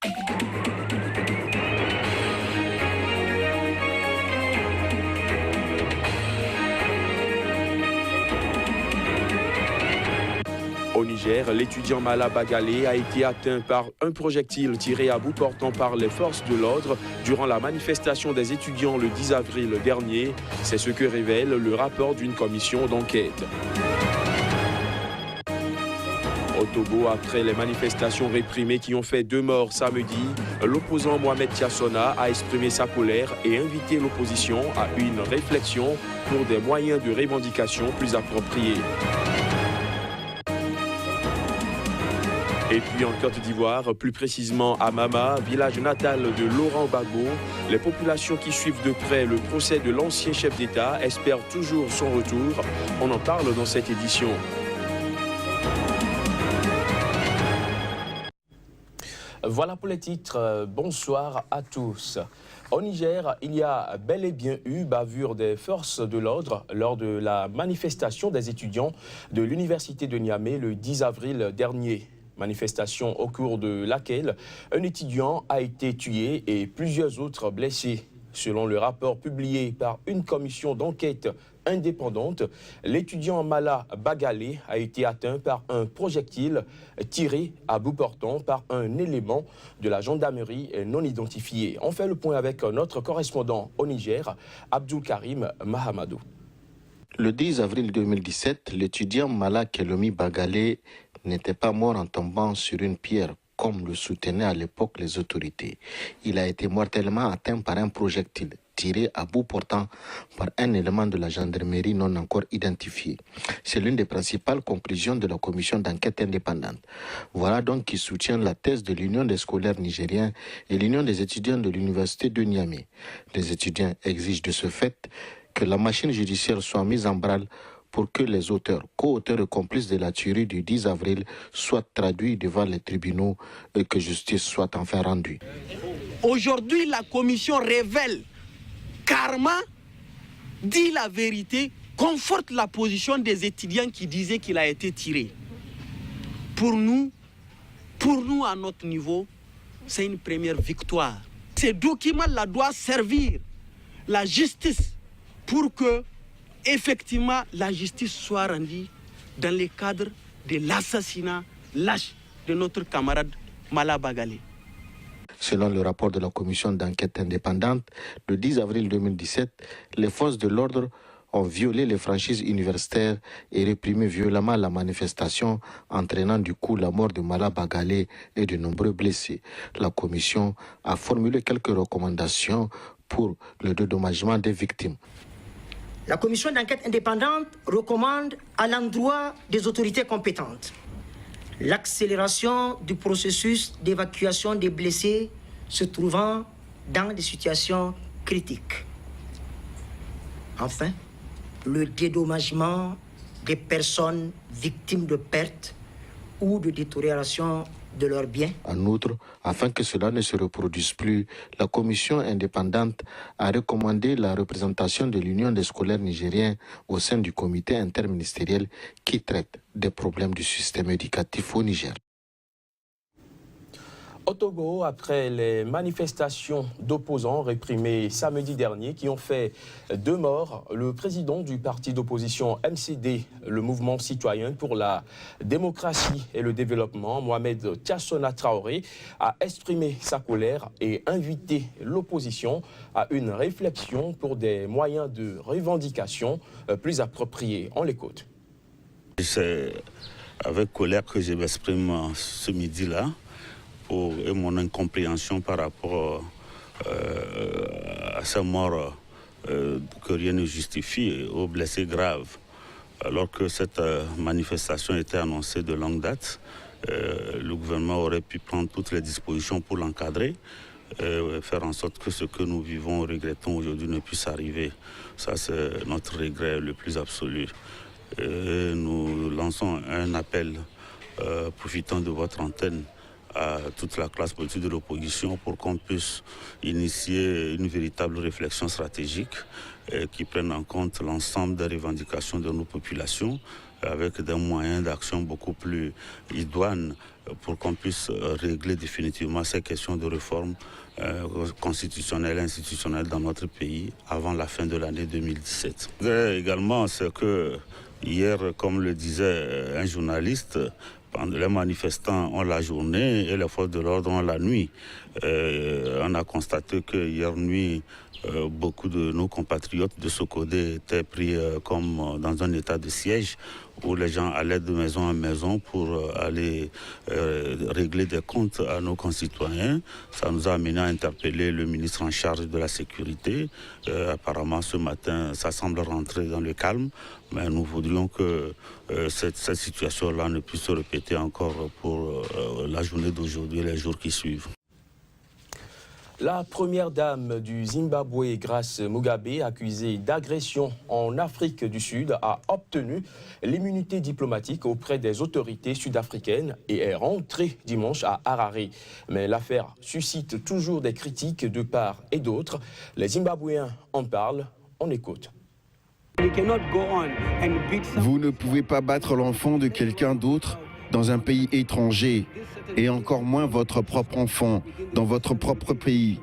Au Niger, l'étudiant Mala Bagalé a été atteint par un projectile tiré à bout portant par les forces de l'ordre durant la manifestation des étudiants le 10 avril dernier. C'est ce que révèle le rapport d'une commission d'enquête. Au Togo, après les manifestations réprimées qui ont fait 2 morts samedi, l'opposant Mohamed Tiassona a exprimé sa colère et invité l'opposition à une réflexion pour des moyens de revendication plus appropriés. Et puis en Côte d'Ivoire, plus précisément à Mama, village natal de Laurent Gbagbo, les populations qui suivent de près le procès de l'ancien chef d'État espèrent toujours son retour. On en parle dans cette édition. Voilà pour les titres. Bonsoir à tous. Au Niger, il y a bel et bien eu bavure des forces de l'ordre lors de la manifestation des étudiants de l'université de Niamey le 10 avril dernier. Manifestation au cours de laquelle un étudiant a été tué et plusieurs autres blessés. Selon le rapport publié par une commission d'enquête indépendante, l'étudiant Mala Bagalé a été atteint par un projectile tiré à bout portant par un élément de la gendarmerie non identifié. On fait le point avec notre correspondant au Niger, Abdul Karim Mahamadou. Le 10 avril 2017, l'étudiant Mala Kelomi Bagalé n'était pas mort en tombant sur une pierre, comme le soutenaient à l'époque les autorités. Il a été mortellement atteint par un projectile tiré à bout portant par un élément de la gendarmerie non encore identifié. C'est l'une des principales conclusions de la commission d'enquête indépendante. Voilà donc qui soutient la thèse de l'Union des scolaires nigériens et l'Union des étudiants de l'université de Niamey. Les étudiants exigent de ce fait que la machine judiciaire soit mise en branle pour que les auteurs, co-auteurs et complices de la tuerie du 10 avril soient traduits devant les tribunaux et que justice soit enfin rendue. Aujourd'hui, la commission révèle carrément, dit la vérité, conforte la position des étudiants qui disaient qu'il a été tiré. Pour nous, à notre niveau, c'est une première victoire. Ces documents-là doivent servir la justice pour que effectivement, la justice soit rendue dans le cadre de l'assassinat lâche de notre camarade Mala Bagalé. Selon le rapport de la commission d'enquête indépendante, le 10 avril 2017, les forces de l'ordre ont violé les franchises universitaires et réprimé violemment la manifestation, entraînant du coup la mort de Mala Bagalé et de nombreux blessés. La commission a formulé quelques recommandations pour le dédommagement des victimes. La commission d'enquête indépendante recommande à l'endroit des autorités compétentes l'accélération du processus d'évacuation des blessés se trouvant dans des situations critiques. Enfin, le dédommagement des personnes victimes de pertes ou de détérioration de leurs biens. En outre, afin que cela ne se reproduise plus, la commission indépendante a recommandé la représentation de l'Union des scolaires nigériens au sein du comité interministériel qui traite des problèmes du système éducatif au Niger. Au Togo, après les manifestations d'opposants réprimées samedi dernier qui ont fait 2 morts, le président du parti d'opposition MCD, le mouvement citoyen pour la démocratie et le développement, Mohamed Tiassona Traoré, a exprimé sa colère et invité l'opposition à une réflexion pour des moyens de revendication plus appropriés. On l'écoute. C'est avec colère que je m'exprime ce midi-là. Et mon incompréhension par rapport à sa mort que rien ne justifie, aux blessés graves. Alors que cette manifestation était annoncée de longue date, le gouvernement aurait pu prendre toutes les dispositions pour l'encadrer, faire en sorte que ce que nous vivons, regrettons aujourd'hui ne puisse arriver. Ça, c'est notre regret le plus absolu. Nous lançons un appel, profitant de votre antenne, à toute la classe politique de l'opposition pour qu'on puisse initier une véritable réflexion stratégique qui prenne en compte l'ensemble des revendications de nos populations avec des moyens d'action beaucoup plus idoines pour qu'on puisse régler définitivement ces questions de réforme constitutionnelle et institutionnelle dans notre pays avant la fin de l'année 2017. Également, c'est que hier, comme le disait un journaliste, les manifestants ont la journée et les forces de l'ordre ont la nuit. On a constaté que hier nuit, beaucoup de nos compatriotes de Sokodé étaient pris comme dans un état de siège où les gens allaient de maison en maison pour aller régler des comptes à nos concitoyens. Ça nous a amené à interpeller le ministre en charge de la sécurité. Apparemment, ce matin, ça semble rentrer dans le calme, mais nous voudrions que cette situation-là ne puisse se répéter encore pour la journée d'aujourd'hui et les jours qui suivent. La première dame du Zimbabwe, Grace Mugabe, accusée d'agression en Afrique du Sud, a obtenu l'immunité diplomatique auprès des autorités sud-africaines et est rentrée dimanche à Harare. Mais l'affaire suscite toujours des critiques de part et d'autre. Les Zimbabwéens en parlent, on écoute. Vous ne pouvez pas battre l'enfant de quelqu'un d'autre dans un pays étranger, et encore moins votre propre enfant dans votre propre pays.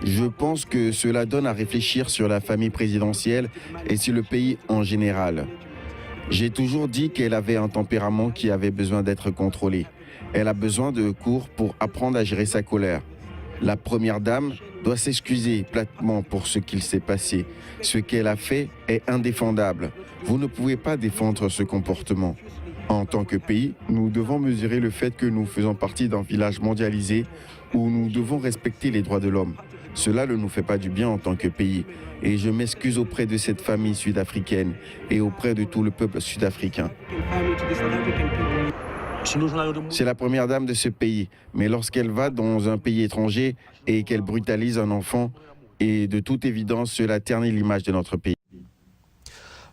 Je pense que cela donne à réfléchir sur la famille présidentielle et sur le pays en général. J'ai toujours dit qu'elle avait un tempérament qui avait besoin d'être contrôlé. Elle a besoin de cours pour apprendre à gérer sa colère. La première dame doit s'excuser platement pour ce qu'il s'est passé. Ce qu'elle a fait est indéfendable. Vous ne pouvez pas défendre ce comportement. En tant que pays, nous devons mesurer le fait que nous faisons partie d'un village mondialisé où nous devons respecter les droits de l'homme. Cela ne nous fait pas du bien en tant que pays. Et je m'excuse auprès de cette famille sud-africaine et auprès de tout le peuple sud-africain. C'est la première dame de ce pays, mais lorsqu'elle va dans un pays étranger et qu'elle brutalise un enfant, et de toute évidence, cela ternit l'image de notre pays.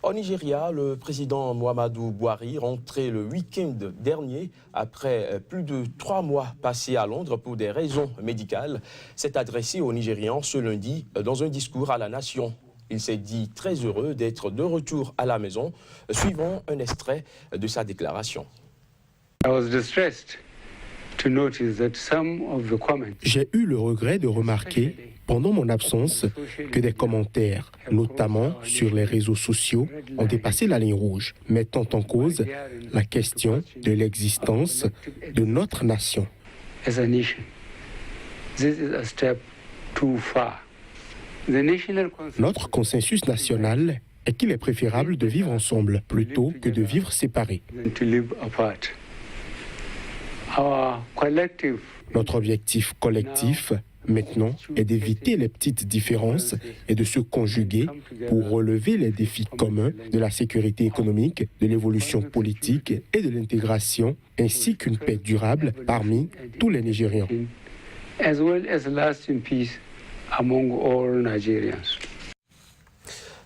Au Nigeria, le président Muhammadu Buhari, rentré le week-end dernier après plus de 3 mois passés à Londres pour des raisons médicales, s'est adressé aux Nigérians ce lundi dans un discours à la nation. Il s'est dit très heureux d'être de retour à la maison, suivant un extrait de sa déclaration. J'ai eu le regret de remarquer pendant mon absence que des commentaires, notamment sur les réseaux sociaux, ont dépassé la ligne rouge, mettant en cause la question de l'existence de notre nation. Notre consensus national est qu'il est préférable de vivre ensemble plutôt que de vivre séparés. Notre objectif collectif, maintenant, est d'éviter les petites différences et de se conjuguer pour relever les défis communs de la sécurité économique, de l'évolution politique et de l'intégration, ainsi qu'une paix durable parmi tous les Nigérians.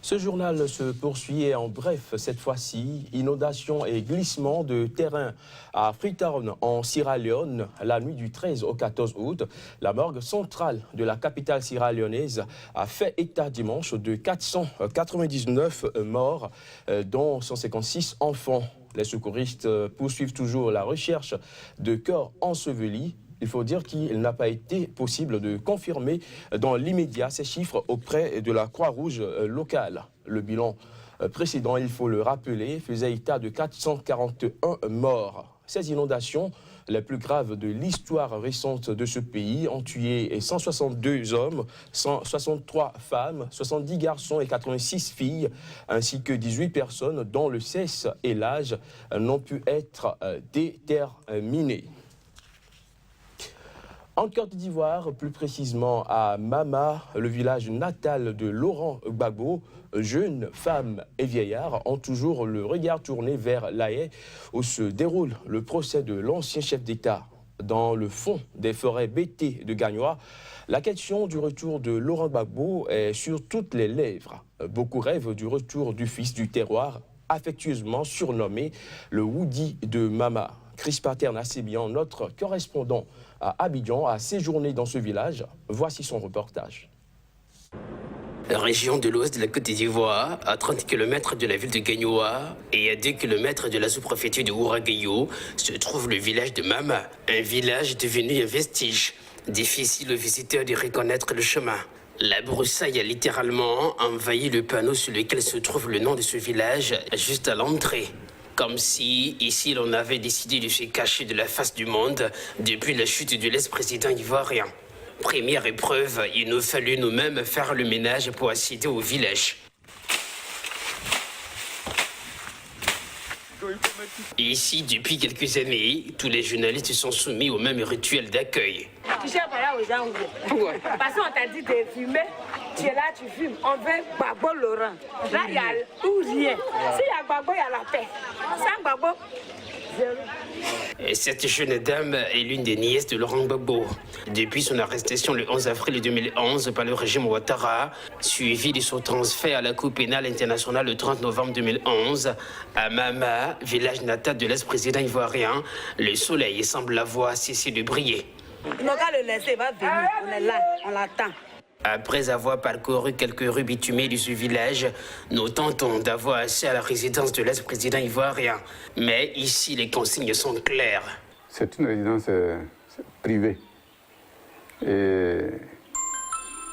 Ce journal se poursuit et en bref, cette fois-ci, inondation et glissement de terrain à Freetown en Sierra Leone la nuit du 13 au 14 août. La morgue centrale de la capitale sierra-léonaise a fait état dimanche de 499 morts, dont 156 enfants. Les secouristes poursuivent toujours la recherche de corps ensevelis. Il faut dire qu'il n'a pas été possible de confirmer dans l'immédiat ces chiffres auprès de la Croix-Rouge locale. Le bilan précédent, il faut le rappeler, faisait état de 441 morts. Ces inondations, les plus graves de l'histoire récente de ce pays, ont tué 162 hommes, 163 femmes, 70 garçons et 86 filles, ainsi que 18 personnes dont le sexe et l'âge n'ont pu être déterminés. En Côte d'Ivoire, plus précisément à Mama, le village natal de Laurent Gbagbo, jeunes femmes et vieillards ont toujours le regard tourné vers La Haye, où se déroule le procès de l'ancien chef d'État. Dans le fond des forêts bêtées de Gagnoa, la question du retour de Laurent Gbagbo est sur toutes les lèvres. Beaucoup rêvent du retour du fils du terroir, affectueusement surnommé le Woody de Mama. Chris Paternassibian, notre correspondant à Abidjan, a séjourné dans ce village. Voici son reportage. Région de l'ouest de la Côte d'Ivoire, à 30 km de la ville de Gagnoa et à 2 km de la sous-préfecture de Ouragayo, se trouve le village de Mama, un village devenu un vestige. Difficile aux visiteurs de reconnaître le chemin. La broussaille a littéralement envahi le panneau sur lequel se trouve le nom de ce village juste à l'entrée. Comme si, ici, l'on avait décidé de se cacher de la face du monde depuis la chute de l'ex-président ivoirien. Première épreuve, il nous fallut nous-mêmes faire le ménage pour accéder au village. Ici, depuis quelques années, tous les journalistes sont soumis au même rituel d'accueil. Tu cherches par là aux gens où? Parce qu'on t'a dit de fumer, tu es là, tu fumes. On veut Gbagbo Laurent. Là, il y a ou rien. S'il y a Gbagbo, il y a la paix. Sans Gbagbo, zéro. Et cette jeune dame est l'une des nièces de Laurent Gbagbo. Depuis son arrestation le 11 avril 2011 par le régime Ouattara, suivi de son transfert à la Cour pénale internationale le 30 novembre 2011, à Mama, village natal de l'ex-président ivoirien, le soleil semble avoir cessé de briller. On n'a qu'à le laisser, il va venir. On est là, on l'attend. Après avoir parcouru quelques rues bitumées de ce village, nous tentons d'avoir accès à la résidence de l'ex-président ivoirien. Mais ici, les consignes sont claires. C'est une résidence privée. Et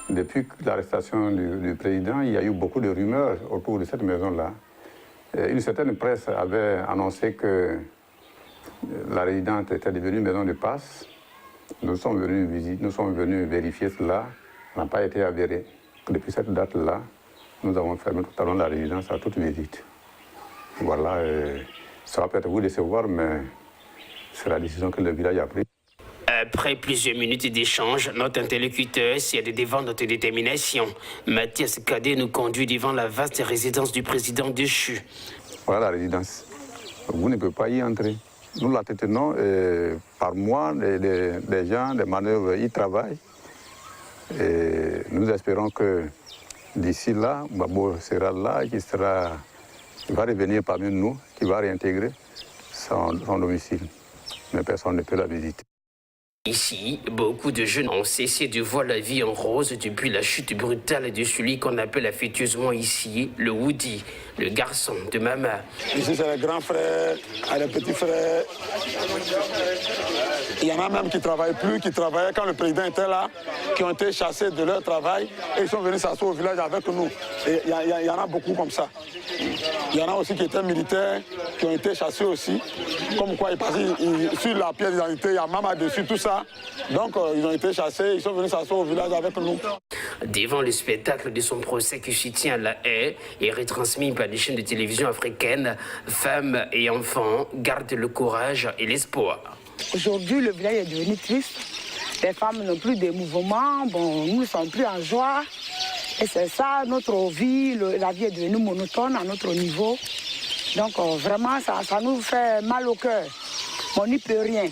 depuis l'arrestation du président, il y a eu beaucoup de rumeurs autour de cette maison-là. Une certaine presse avait annoncé que la résidence était devenue une maison de passe. Nous sommes venus vérifier cela. Ça n'a pas été avéré. Depuis cette date-là, nous avons fermé totalement la résidence à toute visite. Voilà, ça va peut-être vous décevoir, mais c'est la décision que le village a prise. Après plusieurs minutes d'échange, notre interlocuteur s'est devant notre détermination. Mathias Cadet nous conduit devant la vaste résidence du président déchu. Voilà la résidence. Vous ne pouvez pas y entrer. Nous la tenons et par mois, des gens, des manœuvres y travaillent. Et nous espérons que d'ici là, Gbagbo sera là, il va revenir parmi nous, qui va réintégrer son domicile. Mais personne ne peut la visiter. Ici, beaucoup de jeunes ont cessé de voir la vie en rose depuis la chute brutale de celui qu'on appelle affectueusement ici le Woody, le garçon de Mama. Ici, c'est les grands frères, les petits frères. Il y en a même qui ne travaillent plus, qui travaillaient quand le président était là, qui ont été chassés de leur travail et ils sont venus s'asseoir au village avec nous. Et il y en a beaucoup comme ça. Il y en a aussi qui étaient militaires, qui ont été chassés aussi. Comme quoi, sur la pièce d'identité, il y a Mama dessus, tout ça. Donc, ils ont été chassés, ils sont venus s'asseoir au village avec nous. Devant le spectacle de son procès qui se tient à La Haye et retransmis par les chaînes de télévision africaines, femmes et enfants gardent le courage et l'espoir. Aujourd'hui, le village est devenu triste. Les femmes n'ont plus de mouvements. Bon, nous ne sommes plus en joie. Et c'est ça, notre vie, la vie est devenue monotone à notre niveau. Donc, vraiment, ça nous fait mal au cœur. On n'y peut rien.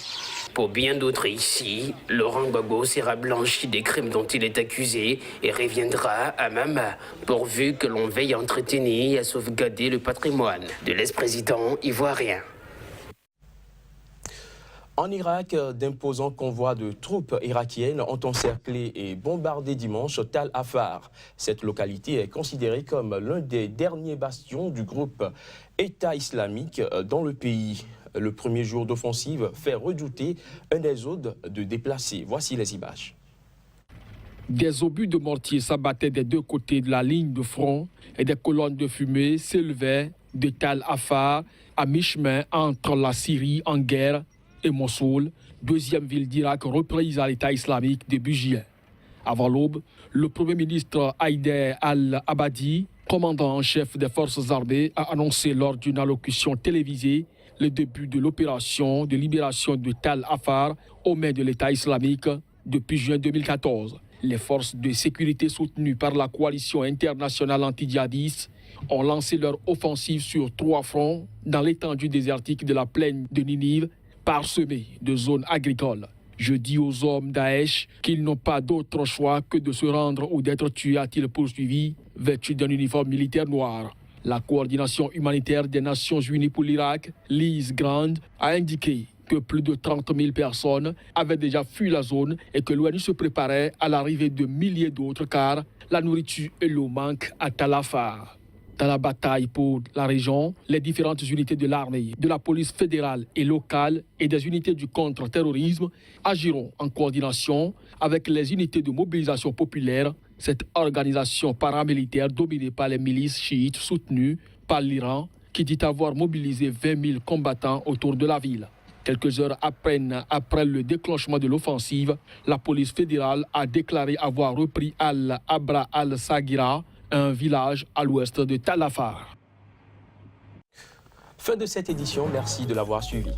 Pour bien d'autres ici, Laurent Gbagbo sera blanchi des crimes dont il est accusé et reviendra à Mama, pourvu que l'on veille à entretenir et à sauvegarder le patrimoine de l'ex-président ivoirien. En Irak, d'imposants convois de troupes irakiennes ont encerclé et bombardé dimanche Tal Afar. Cette localité est considérée comme l'un des derniers bastions du groupe État islamique dans le pays. Le premier jour d'offensive fait redouter un exode de déplacés. Voici les images. Des obus de mortier s'abattaient des deux côtés de la ligne de front et des colonnes de fumée s'élevaient de Tal Afar à mi-chemin entre la Syrie en guerre et Mossoul, deuxième ville d'Irak reprise à l'État islamique début juillet. Avant l'aube, le Premier ministre Haïder al-Abadi, commandant en chef des forces armées, a annoncé lors d'une allocution télévisée le début de l'opération de libération de Tal Afar aux mains de l'État islamique depuis juin 2014. Les forces de sécurité soutenues par la coalition internationale anti-djihadiste ont lancé leur offensive sur 3 fronts dans l'étendue désertique de la plaine de Ninive, parsemée de zones agricoles. Je dis aux hommes Daesh qu'ils n'ont pas d'autre choix que de se rendre ou d'être tués, a-t-il poursuivi, vêtus d'un uniforme militaire noir. La coordination humanitaire des Nations Unies pour l'Irak, Lise Grande, a indiqué que plus de 30 000 personnes avaient déjà fui la zone et que l'ONU se préparait à l'arrivée de milliers d'autres car la nourriture et l'eau manquent à Talafar. Dans la bataille pour la région, les différentes unités de l'armée, de la police fédérale et locale et des unités du contre-terrorisme agiront en coordination avec les unités de mobilisation populaire, cette organisation paramilitaire dominée par les milices chiites soutenues par l'Iran qui dit avoir mobilisé 20 000 combattants autour de la ville. Quelques heures à peine après le déclenchement de l'offensive, la police fédérale a déclaré avoir repris Al-Abra al-Sagira, un village à l'ouest de Talafar. Fin de cette édition, merci de l'avoir suivi.